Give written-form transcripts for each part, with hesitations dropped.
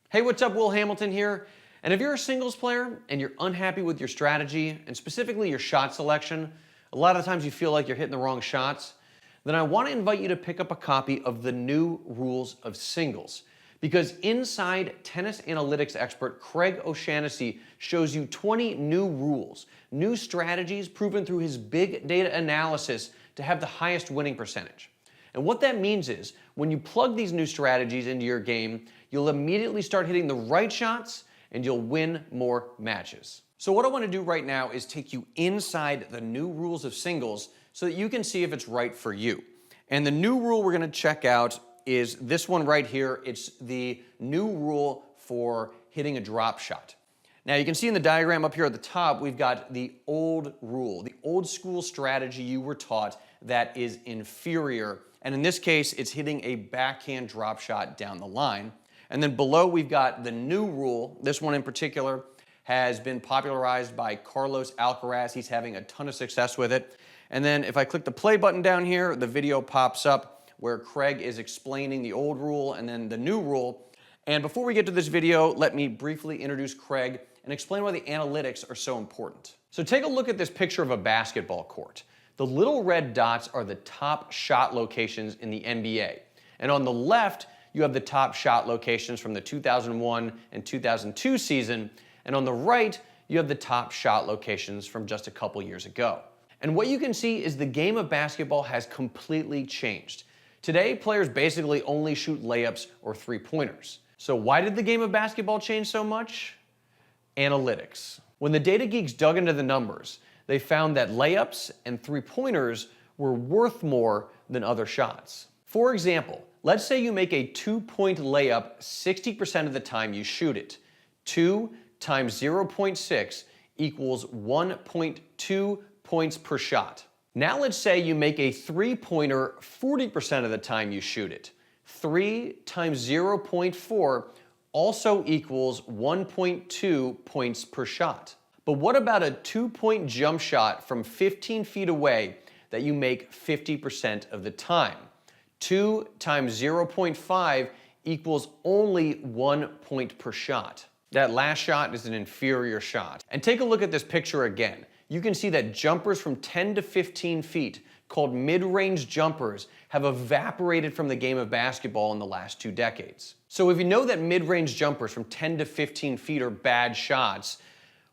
Hey, what's up? Will Hamilton here. And if you're a singles player and you're unhappy with your strategy, and specifically your shot selection, a lot of times you feel like you're hitting the wrong shots, then I want to invite you to pick up a copy of the New Rules of Singles. Because inside tennis analytics expert Craig O'Shaughnessy shows you 20 new rules, new strategies proven through his big data analysis to have the highest winning percentage. And what that means is, when you plug these new strategies into your game, you'll immediately start hitting the right shots and you'll win more matches. So what I want to do right now is take you inside the New Rules of Singles so that you can see if it's right for you. And the new rule we're going to check out is this one right here. It's the new rule for hitting a drop shot. Now you can see in the diagram up here at the top, we've got the old rule, the old school strategy you were taught that is inferior. And in this case, it's hitting a backhand drop shot down the line. And then below, we've got the new rule. This one in particular has been popularized by Carlos Alcaraz. He's having a ton of success with it. And then if I click the play button down here, the video pops up where Craig is explaining the old rule and then the new rule. And before we get to this video, let me briefly introduce Craig and explain why the analytics are so important. So take a look at this picture of a basketball court. The little red dots are the top shot locations in the NBA. And on the left, you have the top shot locations from the 2001 and 2002 season. And on the right, you have the top shot locations from just a couple years ago. And what you can see is the game of basketball has completely changed. Today, players basically only shoot layups or three-pointers. So why did the game of basketball change so much? Analytics. When the data geeks dug into the numbers, they found that layups and three-pointers were worth more than other shots. For example, let's say you make a 2-point layup 60% of the time you shoot it. 2 times 0.6 equals 1.2 points per shot. Now let's say you make a three-pointer 40% of the time you shoot it. 3 times 0.4 also equals 1.2 points per shot. But what about a 2-point jump shot from 15 feet away that you make 50% of the time? 2 times 0.5 equals only 1 point per shot. That last shot is an inferior shot. And take a look at this picture again. You can see that jumpers from 10 to 15 feet, called mid-range jumpers, have evaporated from the game of basketball in the last 2 decades. So if you know that mid-range jumpers from 10 to 15 feet are bad shots,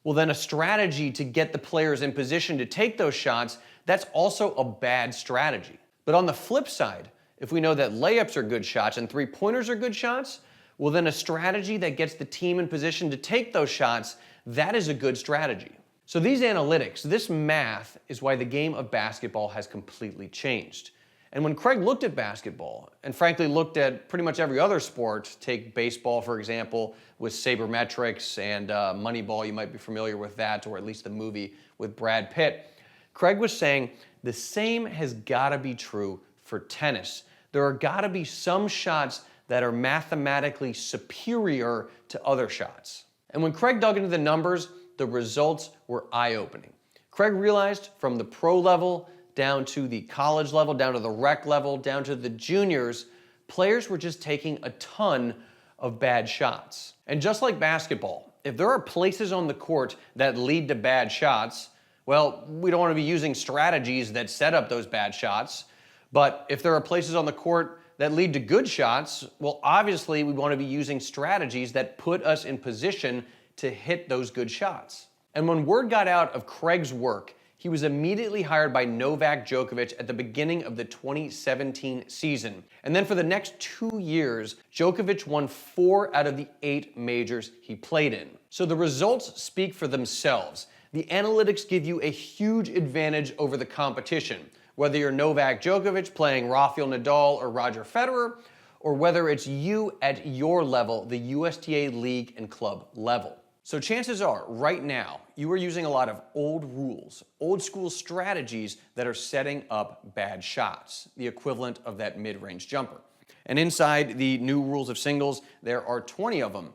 well then a strategy to get the players in position to take those shots, that's also a bad strategy. But on the flip side, if we know that layups are good shots and three-pointers are good shots, well then a strategy that gets the team in position to take those shots, that is a good strategy. So these analytics, this math, is why the game of basketball has completely changed. And when Craig looked at basketball, and frankly looked at pretty much every other sport, take baseball for example, with sabermetrics and Moneyball, you might be familiar with that, or at least the movie with Brad Pitt, Craig was saying the same has got to be true for tennis. There are got to be some shots that are mathematically superior to other shots. And when Craig dug into the numbers, the results were eye-opening. Craig realized from the pro level down to the college level, down to the rec level, down to the juniors, players were just taking a ton of bad shots. And just like basketball, if there are places on the court that lead to bad shots, well, we don't want to be using strategies that set up those bad shots. But if there are places on the court that lead to good shots, well, obviously we want to be using strategies that put us in position to hit those good shots. And when word got out of Craig's work, he was immediately hired by Novak Djokovic at the beginning of the 2017 season. And then for the next 2 years, Djokovic won 4 out of the 8 majors he played in. So the results speak for themselves. The analytics give you a huge advantage over the competition, whether you're Novak Djokovic playing Rafael Nadal or Roger Federer, or whether it's you at your level, the USTA league and club level. So chances are, right now, you are using a lot of old rules, old school strategies that are setting up bad shots, the equivalent of that mid-range jumper. And inside the New Rules of Singles, there are 20 of them.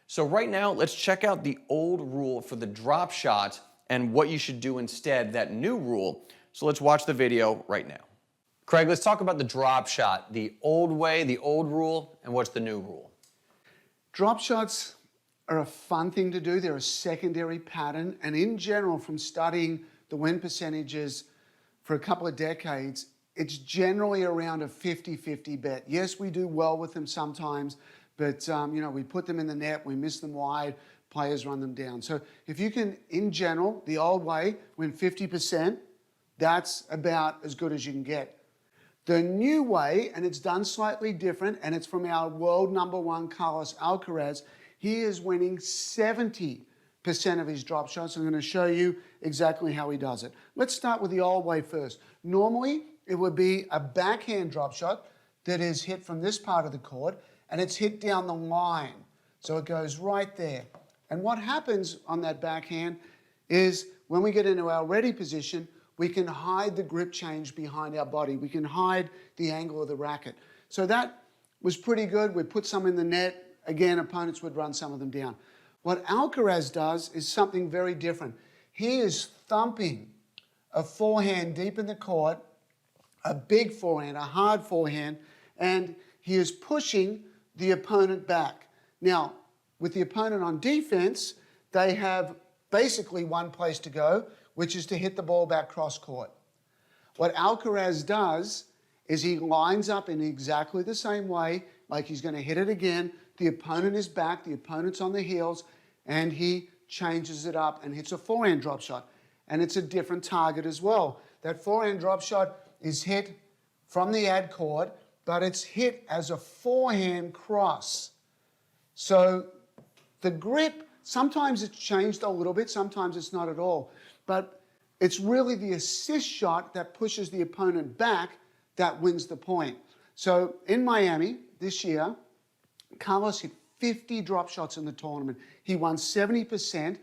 So right now, let's check out the old rule for the drop shot and what you should do instead, that new rule. So let's watch the video right now. Craig, let's talk about the drop shot, the old way, the old rule, and what's the new rule? Drop shots are a fun thing to do. They're a secondary pattern. And in general, from studying the win percentages for a couple of decades, it's generally around a 50-50 bet. Yes, we do well with them sometimes, but we put them in the net, we miss them wide, players run them down. So if you can, in general, the old way, win 50%, that's about as good as you can get. The new way, and it's done slightly different, and it's from our world number one, Carlos Alcaraz. He is winning 70% of his drop shots. I'm going to show you exactly how he does it. Let's start with the old way first. Normally, it would be a backhand drop shot that is hit from this part of the court, and it's hit down the line. So it goes right there. And what happens on that backhand is when we get into our ready position, we can hide the grip change behind our body. We can hide the angle of the racket. So that was pretty good. We put some in the net. Again, opponents would run some of them down. What Alcaraz does is something very different. He is thumping a forehand deep in the court, a big forehand, a hard forehand, and he is pushing the opponent back. Now, with the opponent on defense, they have basically one place to go, which is to hit the ball back cross court. What Alcaraz does is he lines up in exactly the same way, like he's going to hit it again. The opponent is back, the opponent's on the heels, and he changes it up and hits a forehand drop shot. And it's a different target as well. That forehand drop shot is hit from the ad court, but it's hit as a forehand cross. So the grip, sometimes it's changed a little bit, sometimes it's not at all. But it's really the assist shot that pushes the opponent back that wins the point. So in Miami this year, Carlos hit 50 drop shots in the tournament. He won 70%,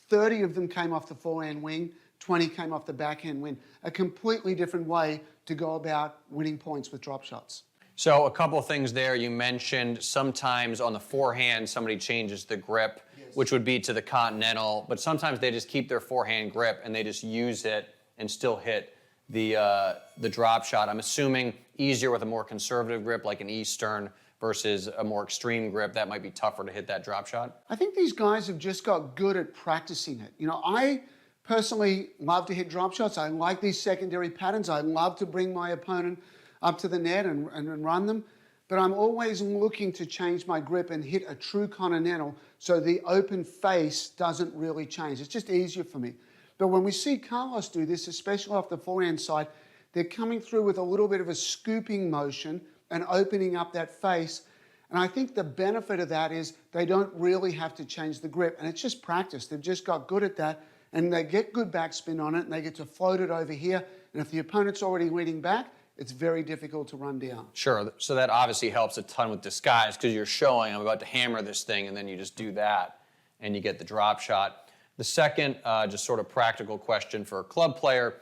30 of them came off the forehand wing, 20 came off the backhand wing. A completely different way to go about winning points with drop shots. So a couple of things there. You mentioned sometimes on the forehand, somebody changes the grip, yes, which would be to the continental, but sometimes they just keep their forehand grip and they just use it and still hit the drop shot. I'm assuming easier with a more conservative grip like an Eastern versus a more extreme grip. That might be tougher to hit that drop shot. I think these guys have just got good at practicing it. I personally love to hit drop shots. I like these secondary patterns. I love to bring my opponent up to the net and run them. But I'm always looking to change my grip and hit a true continental so the open face doesn't really change. It's just easier for me. But when we see Carlos do this, especially off the forehand side, they're coming through with a little bit of a scooping motion and opening up that face. And I think the benefit of that is they don't really have to change the grip. And it's just practice. They've just got good at that. And they get good backspin on it and they get to float it over here. And if the opponent's already leading back, it's very difficult to run down. Sure, so that obviously helps a ton with disguise because you're showing I'm about to hammer this thing and then you just do that and you get the drop shot. The second, just sort of practical question for a club player,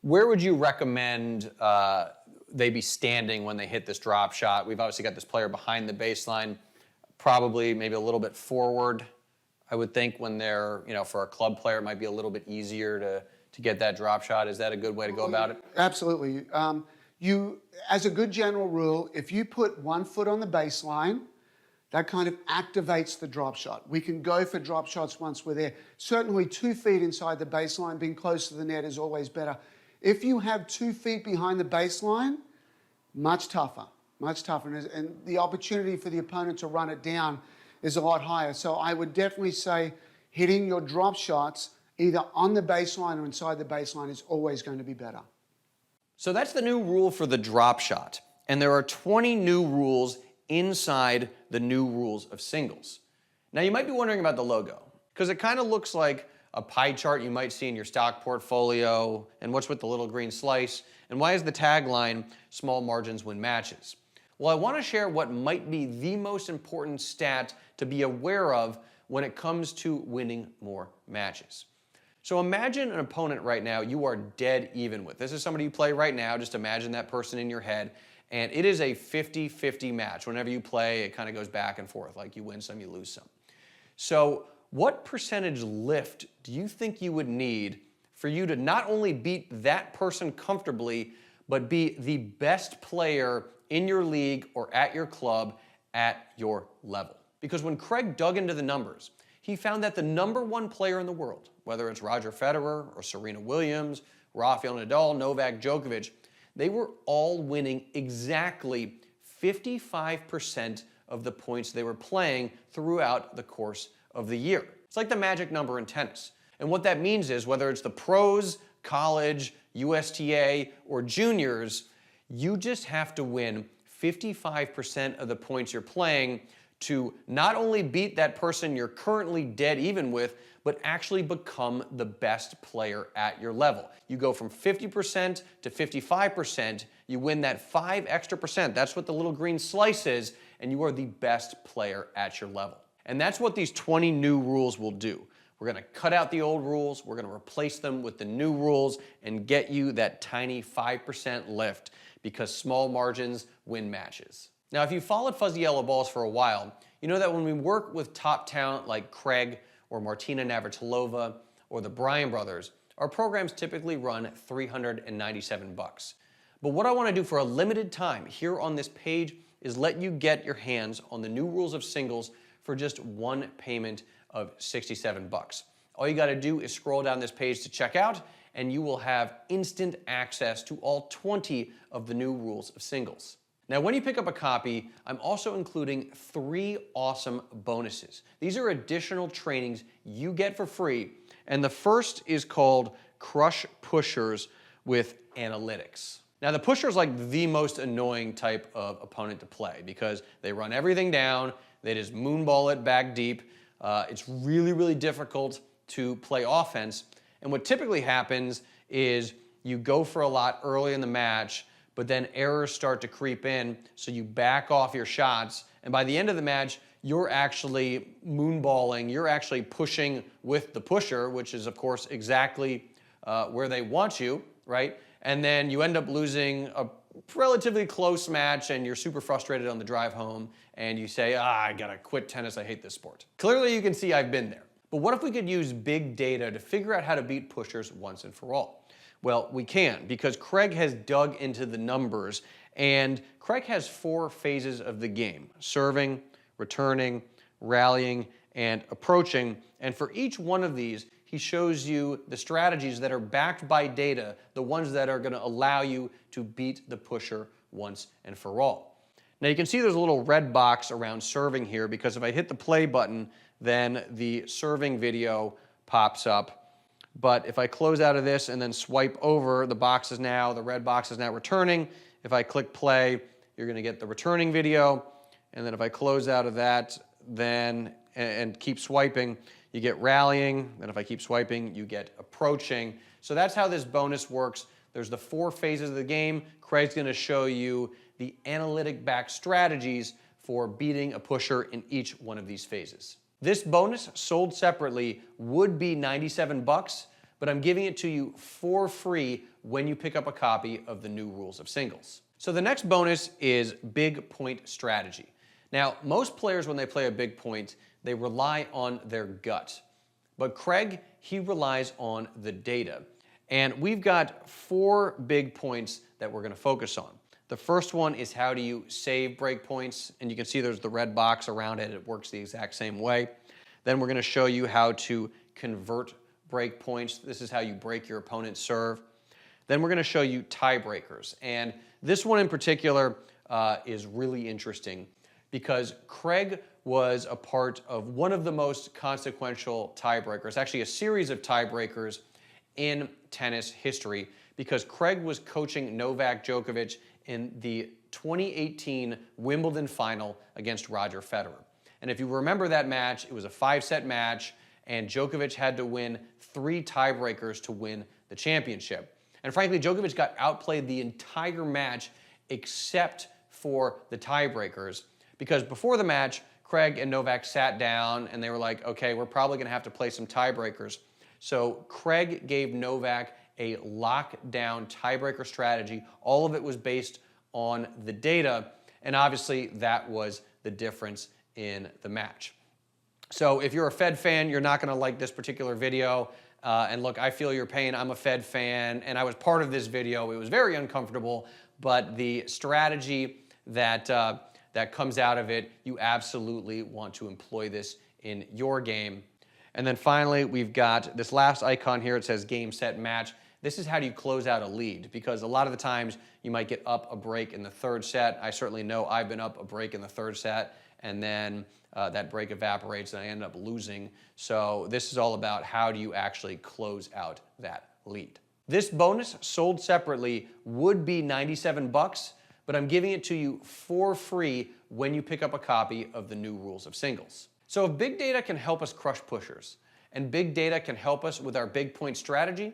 where would you recommend they be standing when they hit this drop shot? We've obviously got this player behind the baseline, probably maybe a little bit forward. I would think when they're, for a club player, it might be a little bit easier to get that drop shot. Is that a good way to go about it? Absolutely. As a good general rule, if you put 1 foot on the baseline, that kind of activates the drop shot. We can go for drop shots once we're there. Certainly 2 feet inside the baseline, being close to the net is always better. If you have 2 feet behind the baseline, much tougher. And the opportunity for the opponent to run it down is a lot higher. So I would definitely say hitting your drop shots either on the baseline or inside the baseline is always going to be better. So that's the new rule for the drop shot. And there are 20 new rules inside the new rules of singles. Now you might be wondering about the logo, because it kind of looks like a pie chart you might see in your stock portfolio, and what's with the little green slice, and why is the tagline, small margins win matches? Well, I want to share what might be the most important stat to be aware of when it comes to winning more matches. So imagine an opponent right now you are dead even with. This is somebody you play right now. Just imagine that person in your head. And it is a 50-50 match. Whenever you play, it kind of goes back and forth. Like you win some, you lose some. So what percentage lift do you think you would need for you to not only beat that person comfortably, but be the best player in your league or at your club at your level? Because when Craig dug into the numbers, he found that the #1 player in the world, whether it's Roger Federer or Serena Williams, Rafael Nadal, Novak Djokovic, they were all winning exactly 55% of the points they were playing throughout the course of the year. It's like the magic number in tennis. And what that means is whether it's the pros, college, USTA, or juniors, you just have to win 55% of the points you're playing to not only beat that person you're currently dead even with, but actually become the best player at your level. You go from 50% to 55%, you win that 5 extra percent. That's what the little green slice is, and you are the best player at your level. And that's what these 20 new rules will do. We're gonna cut out the old rules, we're gonna replace them with the new rules and get you that tiny 5% lift because small margins win matches. Now, if you've followed Fuzzy Yellow Balls for a while, you know that when we work with top talent like Craig or Martina Navratilova or the Bryan brothers, our programs typically run $397. But what I wanna do for a limited time here on this page is let you get your hands on the new rules of singles for just one payment of $67. All you gotta do is scroll down this page to check out, and you will have instant access to all 20 of the new rules of singles. Now, when you pick up a copy, I'm also including 3 awesome bonuses. These are additional trainings you get for free, and the first is called Crush Pushers with Analytics. Now, the pusher is like the most annoying type of opponent to play because they run everything down, they just moonball it back deep. It's really, really difficult to play offense. And what typically happens is you go for a lot early in the match, but then errors start to creep in, so you back off your shots. And by the end of the match, you're actually moonballing, you're actually pushing with the pusher, which is, of course, exactly where they want you, right? And then you end up losing a relatively close match and you're super frustrated on the drive home and you say, I gotta quit tennis, I hate this sport. Clearly you can see I've been there. But what if we could use big data to figure out how to beat pushers once and for all? Well, we can, because Craig has dug into the numbers, and Craig has 4 phases of the game: serving, returning, rallying, and approaching. And for each one of these, he shows you the strategies that are backed by data, the ones that are gonna allow you to beat the pusher once and for all. Now you can see there's a little red box around serving here, because if I hit the play button, then the serving video pops up. But if I close out of this and then swipe over, the red box is now returning. If I click play, you're gonna get the returning video. And then if I close out of that, then, and keep swiping, you get rallying. Then if I keep swiping, you get approaching. So that's how this bonus works. There's the 4 phases of the game. Craig's gonna show you the analytic backed strategies for beating a pusher in each one of these phases. This bonus, sold separately, would be $97, but I'm giving it to you for free when you pick up a copy of the new rules of singles. So the next bonus is big point strategy. Now, most players, when they play a big point, they rely on their gut. But Craig, he relies on the data. And we've got 4 big points that we're gonna focus on. The first one is how do you save break points, and you can see there's the red box around it. It works the exact same way. Then we're gonna show you how to convert break points. This is how you break your opponent's serve. Then we're gonna show you tiebreakers. And this one in particular is really interesting because Craig was a part of one of the most consequential tiebreakers, actually a series of tiebreakers in tennis history, because Craig was coaching Novak Djokovic in the 2018 Wimbledon final against Roger Federer. And if you remember that match, it was a 5-set match, and Djokovic had to win 3 tiebreakers to win the championship. And frankly, Djokovic got outplayed the entire match except for the tiebreakers, because before the match, Craig and Novak sat down and they were like, okay, we're probably gonna have to play some tiebreakers. So Craig gave Novak a lockdown tiebreaker strategy. All of it was based on the data, and obviously that was the difference in the match. So if you're a Fed fan, you're not gonna like this particular video. And look, I feel your pain. I'm a Fed fan, and I was part of this video. It was very uncomfortable, but the strategy that that comes out of it. You absolutely want to employ this in your game. And then finally, we've got this last icon here. It says game, set, match. This is how do you close out a lead, because a lot of the times you might get up a break in the third set. I certainly know I've been up a break in the third set, and then that break evaporates and I end up losing. So this is all about how do you actually close out that lead. This bonus sold separately would be $97, but I'm giving it to you for free when you pick up a copy of the new rules of singles. So if big data can help us crush pushers, and big data can help us with our big point strategy,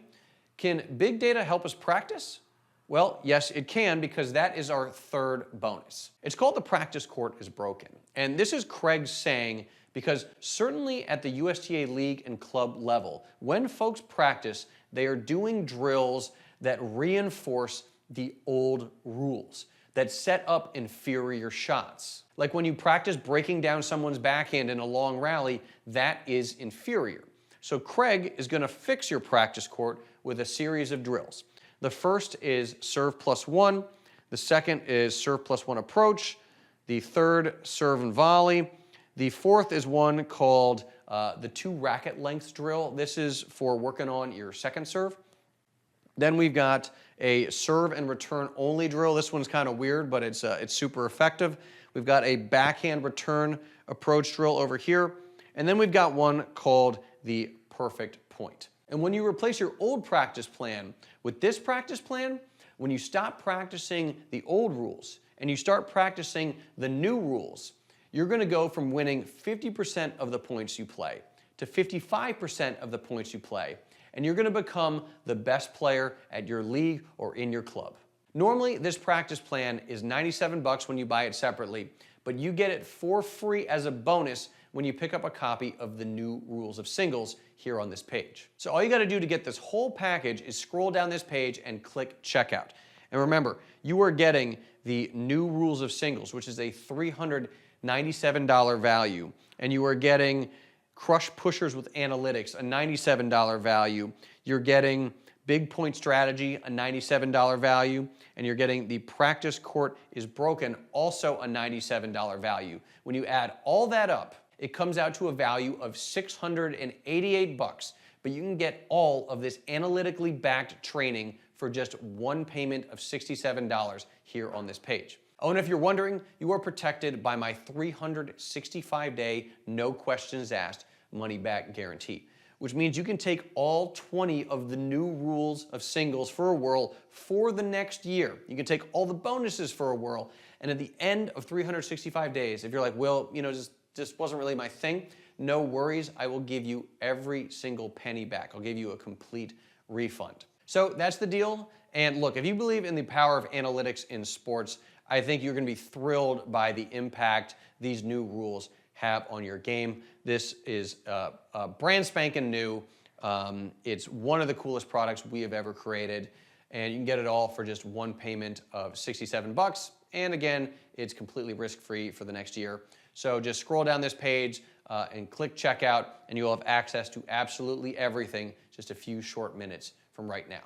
can big data help us practice? Well, yes, it can, because that is our third bonus. It's called the practice court is broken. And this is Craig saying, because certainly at the USTA league and club level, when folks practice, they are doing drills that reinforce the old rules, that set up inferior shots. Like when you practice breaking down someone's backhand in a long rally, that is inferior. So Craig is going to fix your practice court with a series of drills. The first is serve +1. The second is serve +1 approach. The third, serve and volley. The fourth is one called the 2 racket lengths drill. This is for working on your second serve. Then we've got a serve and return only drill. This one's kind of weird, but it's super effective. We've got a backhand return approach drill over here. And then we've got one called the perfect point. And when you replace your old practice plan with this practice plan, when you stop practicing the old rules and you start practicing the new rules, you're going to go from winning 50% of the points you play to 55% of the points you play, and you're going to become the best player at your league or in your club. Normally, this practice plan is $97 when you buy it separately, but you get it for free as a bonus when you pick up a copy of the new rules of singles here on this page. So all you got to do to get this whole package is scroll down this page and click checkout. And remember, you are getting the new rules of singles, which is a $397 value, and you are getting Crush Pushers with Analytics, a $97 value. You're getting Big Point Strategy, a $97 value, and you're getting the Practice Court is Broken, also a $97 value. When you add all that up, it comes out to a value of $688, but you can get all of this analytically backed training for just one payment of $67 here on this page. Oh, and if you're wondering, you are protected by my 365-day, no questions asked, money-back guarantee, which means you can take all 20 of the new rules of singles for a whirl for the next year. You can take all the bonuses for a whirl, and at the end of 365 days, if you're like, well, just wasn't really my thing, no worries, I will give you every single penny back. I'll give you a complete refund. So that's the deal. And look, if you believe in the power of analytics in sports, I think you're going to be thrilled by the impact these new rules have on your game. This is brand spanking new. It's one of the coolest products we have ever created, and you can get it all for just one payment of $67. And again, it's completely risk-free for the next year. So just scroll down this page and click checkout, and you'll have access to absolutely everything just a few short minutes from right now.